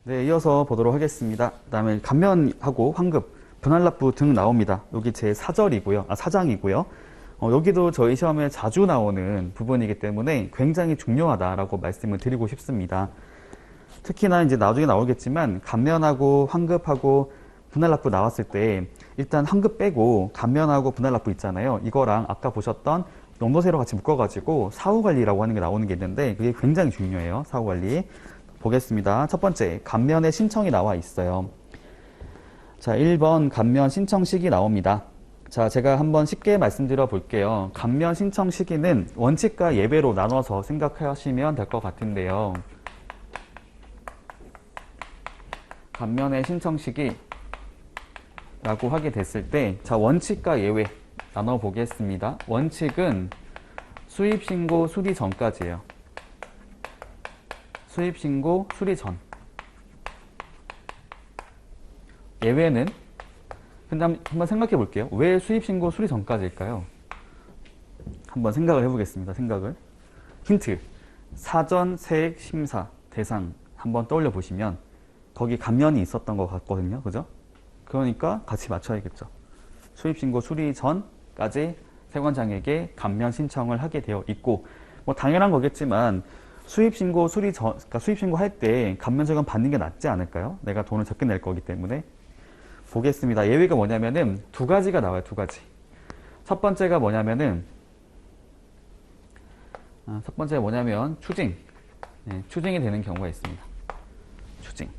네, 이어서 보도록 하겠습니다. 그다음에 감면하고 환급, 분할납부 등 나옵니다. 여기 제 4절이고요. 4장이고요. 여기도 저희 시험에 자주 나오는 부분이기 때문에 굉장히 중요하다라고 말씀을 드리고 싶습니다. 특히나 이제 나중에 나오겠지만 감면하고 환급하고 분할납부 나왔을 때 일단 환급 빼고 감면하고 분할납부 있잖아요. 이거랑 아까 보셨던 용도세로 같이 묶어가지고 사후관리라고 하는 게 나오는 게 있는데 그게 굉장히 중요해요. 사후관리. 보겠습니다. 첫 번째, 감면의 신청이 나와 있어요. 자, 1번 감면 신청 시기 나옵니다. 자, 제가 한번 쉽게 말씀드려 볼게요. 감면 신청 시기는 원칙과 예외로 나눠서 생각하시면 될 것 같은데요. 감면의 신청 시기라고 하게 됐을 때, 자, 원칙과 예외 나눠 보겠습니다. 원칙은 수입신고 수리 전까지예요. 수입신고 수리 전. 예외는 근데 한번 생각해 볼게요. 왜 수입신고 수리 전까지일까요? 한번 생각을 해보겠습니다. 생각을. 힌트. 사전 세액 심사 대상 한번 떠올려 보시면 거기 감면이 있었던 것 같거든요. 그죠? 그러니까 같이 맞춰야겠죠. 수입신고 수리 전까지 세관장에게 감면 신청을 하게 되어 있고, 뭐 당연한 거겠지만 수입신고 수리 전, 그러니까 수입신고 할 때 감면 적용 받는 게 낫지 않을까요? 내가 돈을 적게 낼 거기 때문에. 보겠습니다. 예외가 뭐냐면은 두 가지가 나와요. 두 가지. 첫 번째가 뭐냐면은 추징. 네, 추징이 되는 경우가 있습니다. 추징.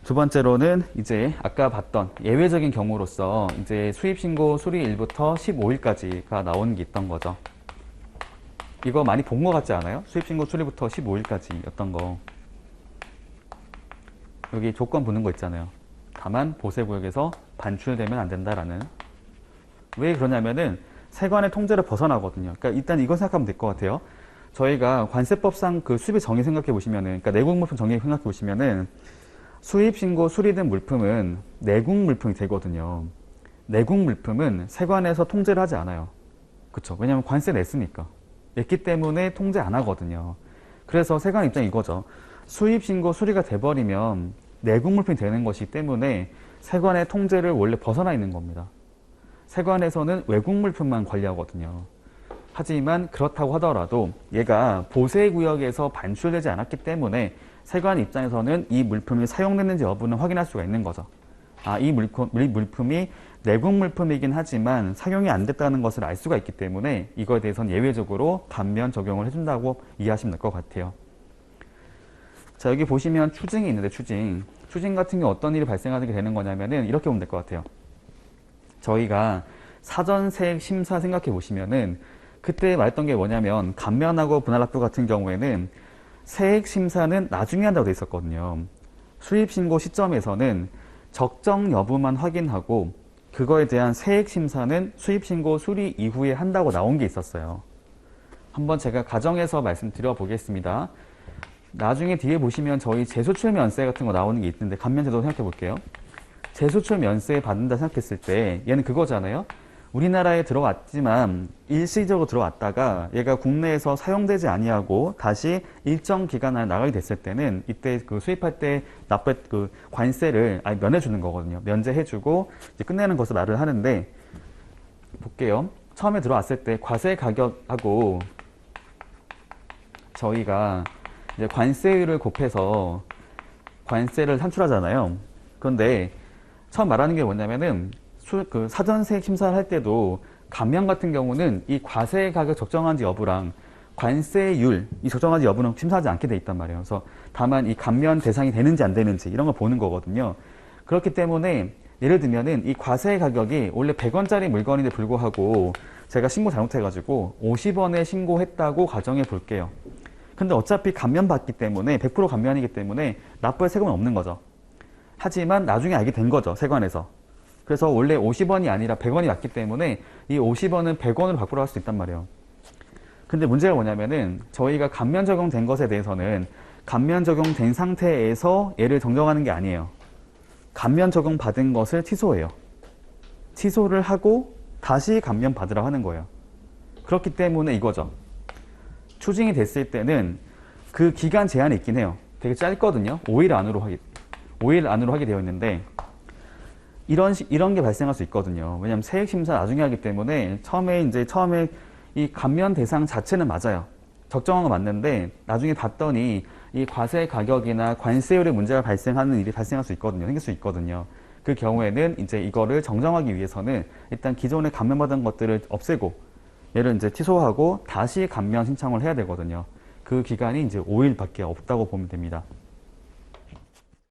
두 번째로는 이제 아까 봤던 예외적인 경우로서 이제 수입신고 수리일부터 15일까지가 나오는 게 있던 거죠. 이거 많이 본 것 같지 않아요? 수입신고 수리부터 15일까지였던 거. 여기 조건 보는 거 있잖아요. 다만 보세구역에서 반출되면 안 된다라는. 왜 그러냐면은 세관의 통제를 벗어나거든요. 그러니까 일단 이거 생각하면 될 것 같아요. 저희가 관세법상 그 수입의 정의 생각해 보시면은, 그러니까 내국물품 정의 생각해 보시면은 수입신고 수리된 물품은 내국물품이 되거든요. 내국물품은 세관에서 통제를 하지 않아요. 그쵸? 왜냐면 관세 냈으니까. 냈기 때문에 통제 안 하거든요. 그래서 세관 입장이 이거죠. 수입신고 수리가 돼버리면 내국물품이 되는 것이기 때문에 세관의 통제를 원래 벗어나 있는 겁니다. 세관에서는 외국물품만 관리하거든요. 하지만 그렇다고 하더라도 얘가 보세구역에서 반출되지 않았기 때문에 세관 입장에서는 이 물품이 사용됐는지 여부는 확인할 수가 있는 거죠. 이 물품이 내국물품이긴 하지만 사용이 안 됐다는 것을 알 수가 있기 때문에 이거에 대해서는 예외적으로 감면 적용을 해준다고 이해하시면 될 것 같아요. 자, 여기 보시면 추징이 있는데 추징 같은 경우 어떤 일이 발생하게 되는 거냐면은 이렇게 보면 될 것 같아요. 저희가 사전 세액 심사 생각해 보시면은 그때 말했던 게 뭐냐면 감면하고 분할납부 같은 경우에는 세액 심사는 나중에 한다고 돼 있었거든요. 수입 신고 시점에서는 적정 여부만 확인하고 그거에 대한 세액 심사는 수입 신고 수리 이후에 한다고 나온 게 있었어요. 한번 제가 가정에서 말씀드려 보겠습니다. 나중에 뒤에 보시면 저희 재수출 면세 같은 거 나오는 게 있는데 감면제도 생각해 볼게요. 재수출 면세 받는다 생각했을 때 얘는 그거잖아요. 우리나라에 들어왔지만 일시적으로 들어왔다가 얘가 국내에서 사용되지 아니하고 다시 일정 기간 안에 나가게 됐을 때는 이때 그 수입할 때 납부할 그 관세를 아예 면해주는 거거든요. 면제해주고 이제 끝내는 것을 말을 하는데 볼게요. 처음에 들어왔을 때 과세 가격하고 저희가 이제 관세율을 곱해서 관세를 산출하잖아요. 그런데 처음 말하는 게 뭐냐면은 그 사전세액 심사를 할 때도 감면 같은 경우는 이 과세 가격 적정한지 여부랑 관세율 이 적정한지 여부는 심사하지 않게 돼 있단 말이에요. 그래서 다만 이 감면 대상이 되는지 안 되는지 이런 걸 보는 거거든요. 그렇기 때문에 예를 들면은 이 과세 가격이 원래 100원짜리 물건인데 불구하고 제가 신고 잘못해가지고 50원에 신고했다고 가정해 볼게요. 근데 어차피 감면 받기 때문에 100% 감면이기 때문에 납부할 세금은 없는 거죠. 하지만 나중에 알게 된 거죠. 세관에서. 그래서 원래 50원이 아니라 100원이 맞기 때문에 이 50원은 100원으로 바꾸러 갈 수 있단 말이에요. 근데 문제가 뭐냐면은 저희가 감면 적용된 것에 대해서는 감면 적용된 상태에서 얘를 정정하는 게 아니에요. 감면 적용 받은 것을 취소해요. 취소를 하고 다시 감면 받으라 하는 거예요. 그렇기 때문에 이거죠. 추징이 됐을 때는 그 기간 제한이 있긴 해요. 되게 짧거든요. 5일 안으로 하게 되어 있는데 이런 게 발생할 수 있거든요. 왜냐하면 세액 심사 나중에 하기 때문에 처음에 이 감면 대상 자체는 맞아요. 적정한 거 맞는데 나중에 봤더니 이 과세 가격이나 관세율의 문제가 발생하는 일이 발생할 수 있거든요. 생길 수 있거든요. 그 경우에는 이제 이거를 정정하기 위해서는 일단 기존에 감면받은 것들을 없애고 얘를 이제 취소하고 다시 감면 신청을 해야 되거든요. 그 기간이 이제 5일밖에 없다고 보면 됩니다.